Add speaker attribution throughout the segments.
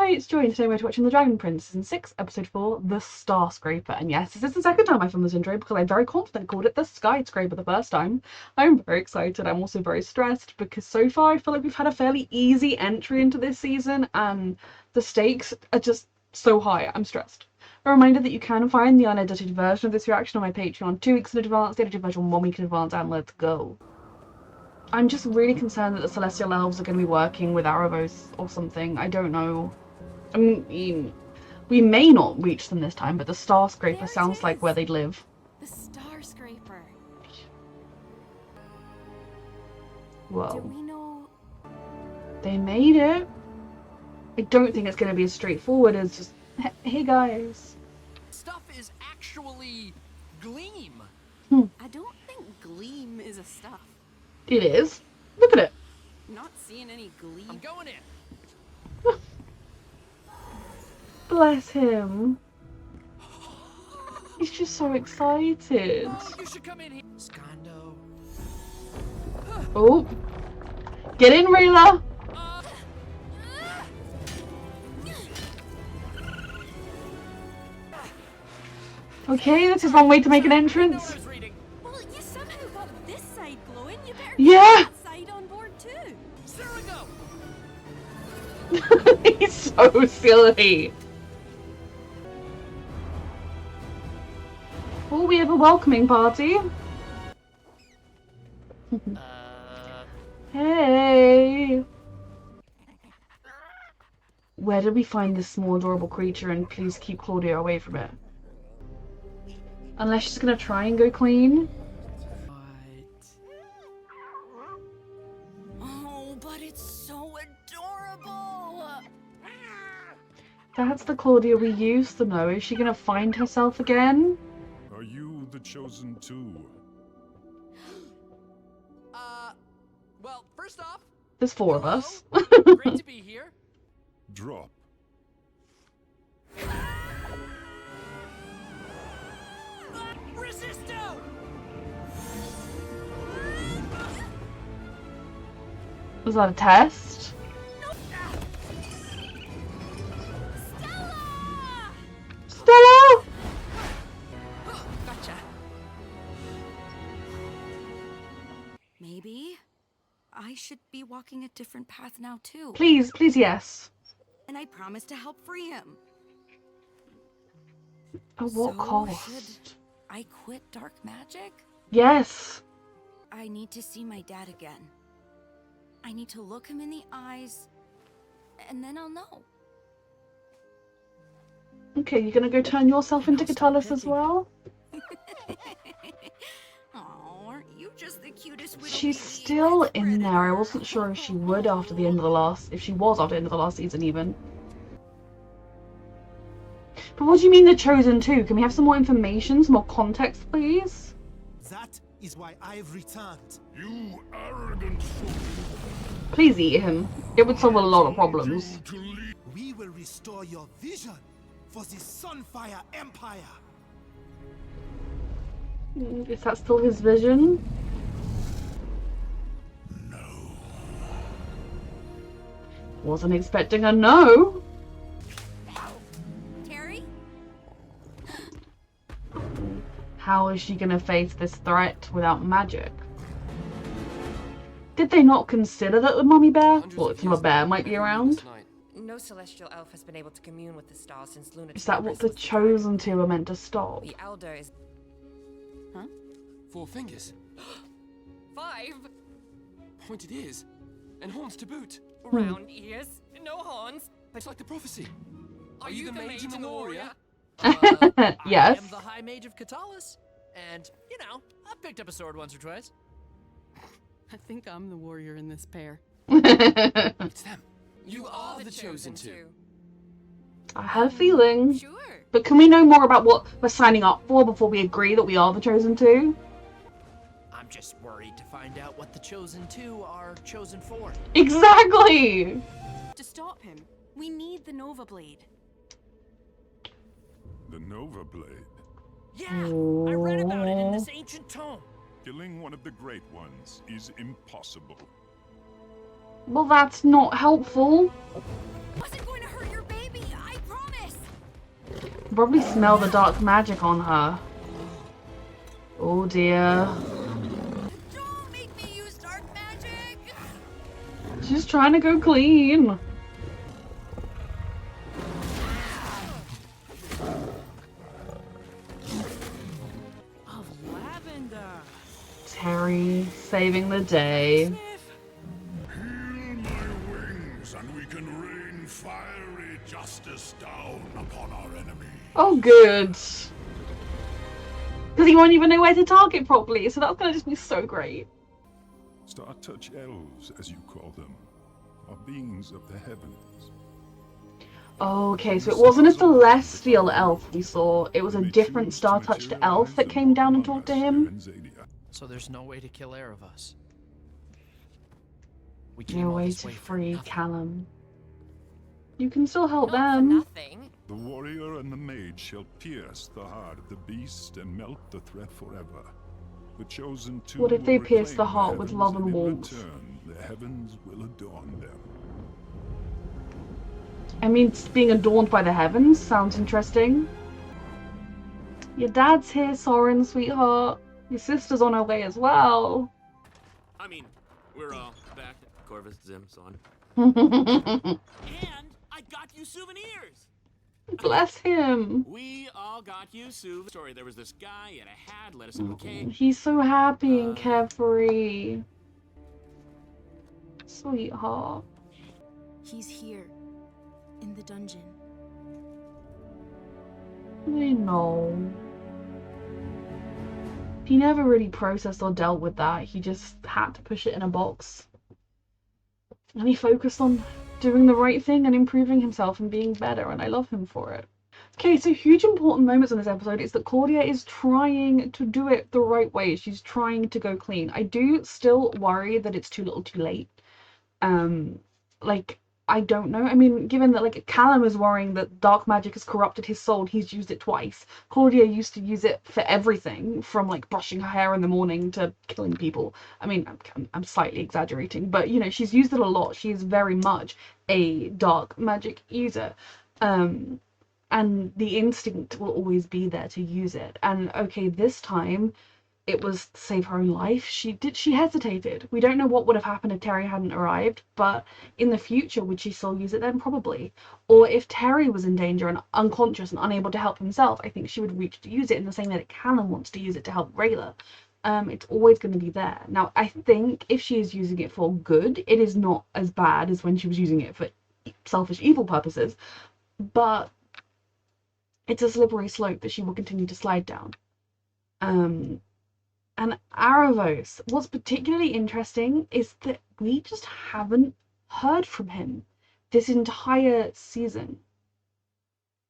Speaker 1: Hi, it's Joy, and today we're watching The Dragon Prince, Season 6, Episode 4, The Starscraper. And yes, this is the second time I filmed this intro because I very confidently called it The Skyscraper the first time. I'm very excited. I'm also very stressed because so far I feel like we've had a fairly easy entry into this season and the stakes are just so high. I'm stressed. A reminder that you can find the unedited version of this reaction on my Patreon 2 weeks in advance, the edited version 1 week in advance, and let's go. I'm just really concerned that the Celestial Elves are going to be working with Erebos or something. I don't know. I mean, we may not reach them this time, but the Starscraper sounds like where they'd live.
Speaker 2: The Starscraper.
Speaker 1: Whoa.
Speaker 2: Do we know?
Speaker 1: They made it. I don't think it's going to be as straightforward as just, hey guys.
Speaker 3: Stuff is actually gleam.
Speaker 2: I don't think gleam is a stuff.
Speaker 1: It is. Look at it.
Speaker 2: Not seeing any gleam.
Speaker 3: I'm going in.
Speaker 1: Bless him. He's just so excited.
Speaker 3: Oh, you should come in here. Skondo.
Speaker 1: Oh. Get in, Reyla. Okay, this is one way to make an entrance.
Speaker 2: Well, you somehow got this side glowing. You better
Speaker 1: Yeah.
Speaker 2: get that side on board too.
Speaker 3: There we go.
Speaker 1: He's so silly. Oh, we have a welcoming party. Hey. Where did we find this small adorable creature, and please keep Claudia away from it? Unless she's gonna try and go clean.
Speaker 2: Oh, but it's so adorable.
Speaker 1: That's the Claudia we used to know. Is she gonna find herself again?
Speaker 4: Are you the chosen two?
Speaker 3: Well, first off,
Speaker 1: There's four of us.
Speaker 3: great to be here.
Speaker 4: Drop.
Speaker 3: Resisto!
Speaker 1: Was that a test?
Speaker 2: Stella!
Speaker 1: Stella!
Speaker 3: Gotcha.
Speaker 2: Maybe I should be walking a different path now too.
Speaker 1: Please, please, yes.
Speaker 2: And I promise to help free him.
Speaker 1: At what
Speaker 2: So
Speaker 1: cost?
Speaker 2: should I quit dark magic?
Speaker 1: Yes.
Speaker 2: I need to see my dad again. I need to look him in the eyes, and then I'll know.
Speaker 1: Okay, you're gonna go turn yourself into Catalyst as well?
Speaker 2: Oh, aren't you just the cutest little
Speaker 1: She's
Speaker 2: baby
Speaker 1: still
Speaker 2: that's
Speaker 1: in there. I
Speaker 2: predator?
Speaker 1: wasn't sure if she would after the end of the last, if she was after the end of the last season even. But what do you mean the Chosen Two? Can we have some more information, some more context, please?
Speaker 5: That is why I've returned.
Speaker 4: You arrogant fool.
Speaker 1: Please eat him. It would solve a lot of problems.
Speaker 4: To lead.
Speaker 5: We will restore your vision for the Sunfire Empire.
Speaker 1: Is that still his vision?
Speaker 4: No.
Speaker 1: Wasn't expecting a no.
Speaker 2: Terry?
Speaker 1: How is she gonna face this threat without magic? Did they not consider that the mummy bear, or some bear, might be around?
Speaker 6: No celestial elf has been able to commune with the stars since Luna.
Speaker 1: Is that what the Chosen Two are meant to stop?
Speaker 6: The elder is
Speaker 3: 4 fingers.
Speaker 6: 5
Speaker 3: Pointed ears. And horns to boot.
Speaker 6: round ears, no horns.
Speaker 3: It's like the prophecy.
Speaker 6: Are you the mage and the warrior?
Speaker 1: Yes.
Speaker 3: I am the High Mage of Catalyst. And, you know, I've picked up a sword once or twice.
Speaker 7: I think I'm the warrior in this pair.
Speaker 3: It's them. You are the chosen two.
Speaker 1: I had a feeling.
Speaker 2: Sure.
Speaker 1: But can we know more about what we're signing up for before we agree that we are the Chosen Two?
Speaker 3: I'm just worried to find out what the chosen two are chosen for.
Speaker 1: Exactly!
Speaker 2: To stop him, we need the Nova Blade.
Speaker 4: The Nova Blade.
Speaker 3: Yeah, I read about it in this ancient tome.
Speaker 4: Killing one of the great ones is impossible.
Speaker 1: Well, that's not helpful.
Speaker 2: Wasn't going to hurt your baby.
Speaker 1: probably smell the dark magic on her. Oh dear.
Speaker 2: Don't make me use dark magic!
Speaker 1: She's trying to go clean.
Speaker 7: Of lavender.
Speaker 1: Terry saving the day.
Speaker 4: Heal my wings, and we can rain fiery justice down upon our enemy.
Speaker 1: Oh, good. Because he won't even know where to target properly, so that's gonna just be so great.
Speaker 4: Star-touch elves, as you call them, are beings of the heavens.
Speaker 1: Okay, so it wasn't a celestial elf we saw, it was a different star-touched elf that came down and talked to him.
Speaker 3: So there's no way to kill Erebus. We
Speaker 1: No
Speaker 3: came all
Speaker 1: way
Speaker 3: this
Speaker 1: to
Speaker 3: way for
Speaker 1: free
Speaker 3: nothing.
Speaker 1: Callum. You can still help
Speaker 6: Not for
Speaker 1: them.
Speaker 6: nothing.
Speaker 4: The warrior and the mage shall pierce the heart of the beast and melt the threat forever. The chosen two
Speaker 1: What if they
Speaker 4: will
Speaker 1: pierce the
Speaker 4: reclaim
Speaker 1: heart with
Speaker 4: heavens,
Speaker 1: love and
Speaker 4: in
Speaker 1: warmth?
Speaker 4: return, the heavens will adorn them.
Speaker 1: I mean, being adorned by the heavens sounds interesting. Your dad's here, Soren, sweetheart. Your sister's on her way as well.
Speaker 8: I mean, we're all back. Corvus, Zim, Son.
Speaker 1: Bless
Speaker 8: And I got you souvenirs!
Speaker 1: him.
Speaker 8: We all got you souvenirs. Sorry, there was this guy in a hat, let us a bouquet.
Speaker 1: He's so happy and carefree. Sweetheart.
Speaker 9: He's here, in the dungeon.
Speaker 1: I know. He never really processed or dealt with that. He just had to push it in a box. And he focused on doing the right thing and improving himself and being better, and I love him for it. Okay, so huge important moments in this episode is that Claudia is trying to do it the right way. She's trying to go clean. I do still worry that it's too little too late. Like, I don't know. I mean, given that, like, Callum is worrying that dark magic has corrupted his soul, he's used it twice. Claudia used to use it for everything, from, like, brushing her hair in the morning to killing people. I mean, I'm slightly exaggerating, but, you know, she's used it a lot. She is very much a dark magic user. And the instinct will always be there to use it. And, okay, this time it was to save her own life. She hesitated. We don't know what would have happened if Terry hadn't arrived, but in the future, would she still use it then? Probably. Or if Terry was in danger and unconscious and unable to help himself, I think she would reach to use it in the same way that Callum wants to use it to help Reyla. It's always going to be there. Now, I think if she is using it for good, it is not as bad as when she was using it for selfish, evil purposes, but it's a slippery slope that she will continue to slide down. And Aravos, what's particularly interesting is that we just haven't heard from him this entire season.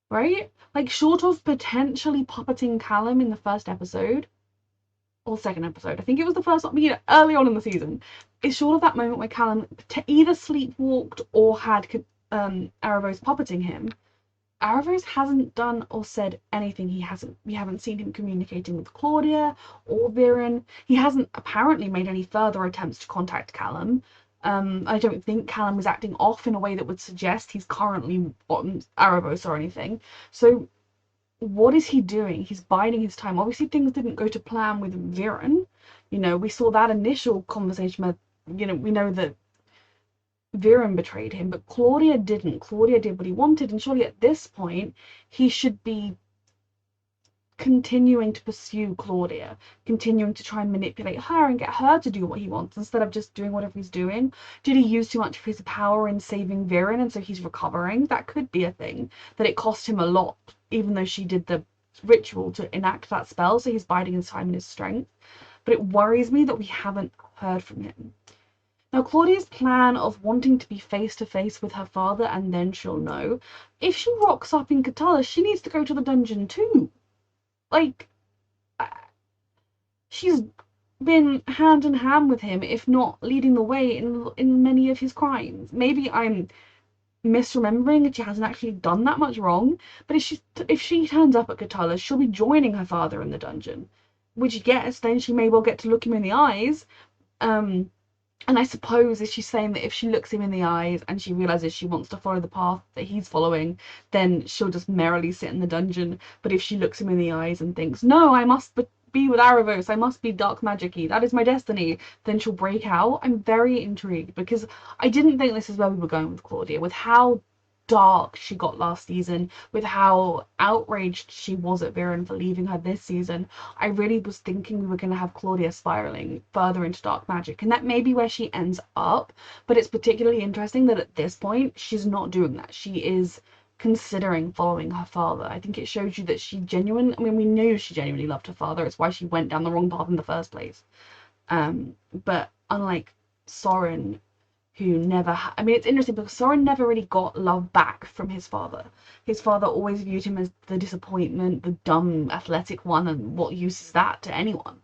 Speaker 1: Right? Like, short of potentially puppeting Callum in the first episode, or second episode, I think it was the first one, you know, early on in the season, it's short of that moment where Callum either sleepwalked or had Aravos puppeting him. Aravos hasn't done or said anything. We haven't seen him communicating with Claudia or Viren. He hasn't apparently made any further attempts to contact Callum. I don't think Callum is acting off in a way that would suggest he's currently on Aravos or anything. So what is he doing? He's biding his time. Obviously things didn't go to plan with Viren. You know, we saw that initial conversation where, you know, we know that Viren betrayed him, but Claudia didn't. Claudia did what he wanted, and surely at this point he should be continuing to pursue Claudia, continuing to try and manipulate her and get her to do what he wants instead of just doing whatever he's doing. Did he use too much of his power in saving Viren and so he's recovering? That could be a thing, that it cost him a lot, even though she did the ritual to enact that spell, so he's biding his time and his strength. But it worries me that we haven't heard from him. Now, Claudia's plan of wanting to be face-to-face with her father and then she'll know, if she rocks up in Katala, she needs to go to the dungeon too. Like, she's been hand in hand with him, if not leading the way in many of his crimes. Maybe I'm misremembering and she hasn't actually done that much wrong, but if she turns up at Katala, she'll be joining her father in the dungeon. Which, yes, then she may well get to look him in the eyes, And I suppose is she's saying that if she looks him in the eyes and she realizes she wants to follow the path that he's following, then she'll just merrily sit in the dungeon. But if she looks him in the eyes and thinks, no, I must be with Aravos, I must be dark magic-y, that is my destiny, then she'll break out. I'm very intrigued because I didn't think this is where we were going with Claudia, with how dark she got last season, with how outraged she was at Viren for leaving her this season. I really was thinking we were going to have Claudia spiraling further into dark magic, and that may be where she ends up, but it's particularly interesting that at this point she's not doing that. She is considering following her father. I think it shows you that she we knew she genuinely loved her father. It's why she went down the wrong path in the first place. But unlike Soren, who never it's interesting because Soren never really got love back from his father. His father always viewed him as the disappointment, the dumb athletic one, and what use is that to anyone?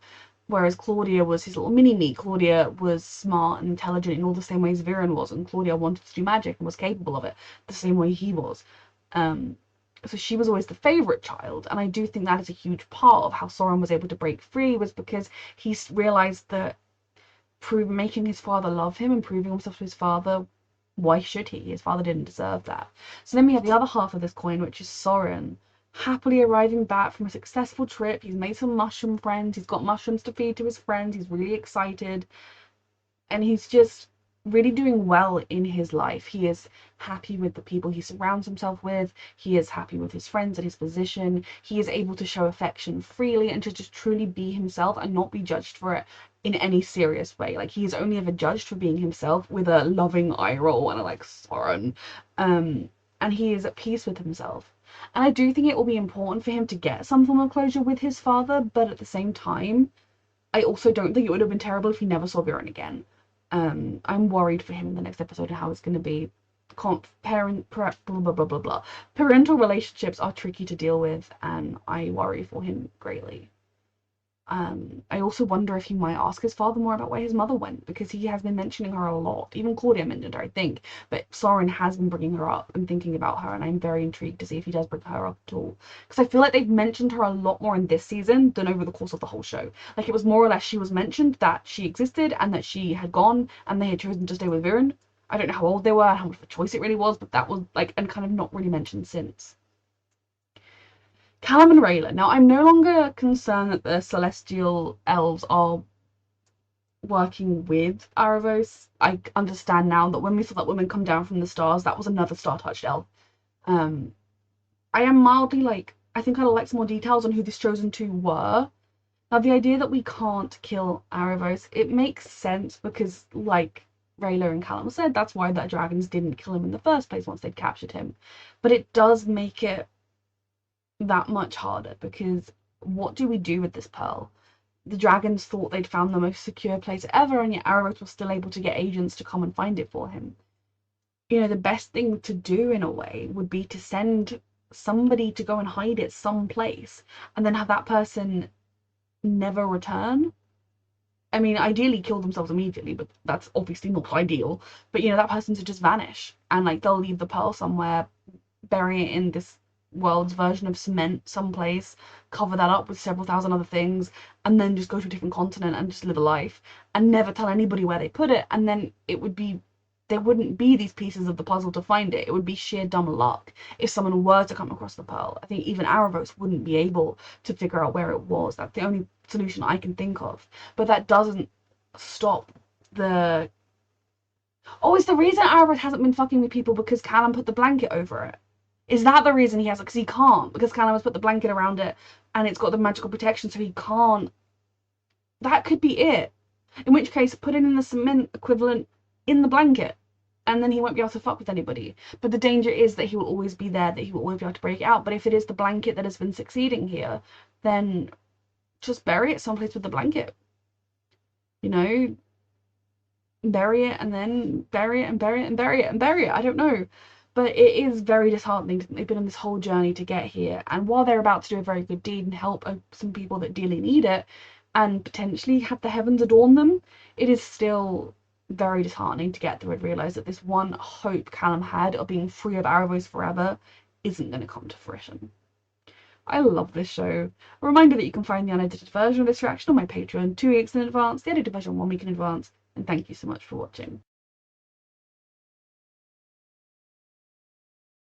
Speaker 1: Whereas Claudia was his little mini-me. Claudia was smart and intelligent in all the same ways Viren was, and Claudia wanted to do magic and was capable of it the same way he was. So she was always the favourite child, and I do think that is a huge part of how Soren was able to break free, was because he realised that making his father love him and proving himself to his father, why should he? His father didn't deserve that. So then we have the other half of this coin, which is Soren, happily arriving back from a successful trip. He's made some mushroom friends, he's got mushrooms to feed to his friends, he's really excited, and he's just really doing well in his life. He is happy with the people he surrounds himself with, he is happy with his friends and his position, he is able to show affection freely and to just truly be himself and not be judged for it in any serious way. Like, he is only ever judged for being himself with a loving eye roll and a like, Soren. And he is at peace with himself. And I do think it will be important for him to get some form of closure with his father, but at the same time, I also don't think it would have been terrible if he never saw Viren again. I'm worried for him in the next episode and how it's going to be. Parental relationships are tricky to deal with, and I worry for him greatly. I also wonder if he might ask his father more about where his mother went, because he has been mentioning her a lot. Even Claudia mentioned her, I think, but Soren has been bringing her up and thinking about her, and I'm very intrigued to see if he does bring her up at all, because I feel like they've mentioned her a lot more in this season than over the course of the whole show. Like, it was more or less she was mentioned, that she existed and that she had gone and they had chosen to stay with Viren. I don't know how old they were, how much of a choice it really was, but that was like, and kind of not really mentioned since. Callum and Reyla. Now, I'm no longer concerned that the celestial elves are working with Aravos. I understand now that when we saw that woman come down from the stars, that was another star-touched elf. I am mildly like, I think I'd like some more details on who this chosen two were. Now, the idea that we can't kill Aravos, it makes sense because, like Reyla and Callum said, that's why the dragons didn't kill him in the first place once they'd captured him. But it does make it that much harder, because what do we do with this pearl? The dragons thought they'd found the most secure place ever, and yet Aravos was still able to get agents to come and find it for him. You know, the best thing to do in a way would be to send somebody to go and hide it someplace and then have that person never return. I mean, ideally kill themselves immediately, but that's obviously not ideal. But, you know, that person to just vanish, and like they'll leave the pearl somewhere, bury it in this world's version of cement someplace, cover that up with several thousand other things, and then just go to a different continent and just live a life and never tell anybody where they put it. And then there wouldn't be these pieces of the puzzle to find it. It would be sheer dumb luck if someone were to come across the pearl. I think even Aravos wouldn't be able to figure out where it was. That's the only solution I can think of. But that doesn't stop the... Oh, it's the reason Aravos hasn't been fucking with people because Callum put the blanket over it. Is that the reason he has it? Because he can't. Because Callum has put the blanket around it and it's got the magical protection, so he can't. That could be it. In which case, put it in the cement equivalent in the blanket, and then he won't be able to fuck with anybody. But the danger is that he will always be there, that he will always be able to break it out. But if it is the blanket that has been succeeding here, then just bury it someplace with the blanket. You know? Bury it, and then bury it, and bury it, and bury it, and bury it. I don't know. But it is very disheartening that they've been on this whole journey to get here. And while they're about to do a very good deed and help some people that dearly need it, and potentially have the heavens adorn them, it is still very disheartening to get through and realise that this one hope Callum had of being free of Aravos forever isn't going to come to fruition. I love this show. A reminder that you can find the unedited version of this reaction on my Patreon 2 weeks in advance, the edited version 1 week in advance, and thank you so much for watching.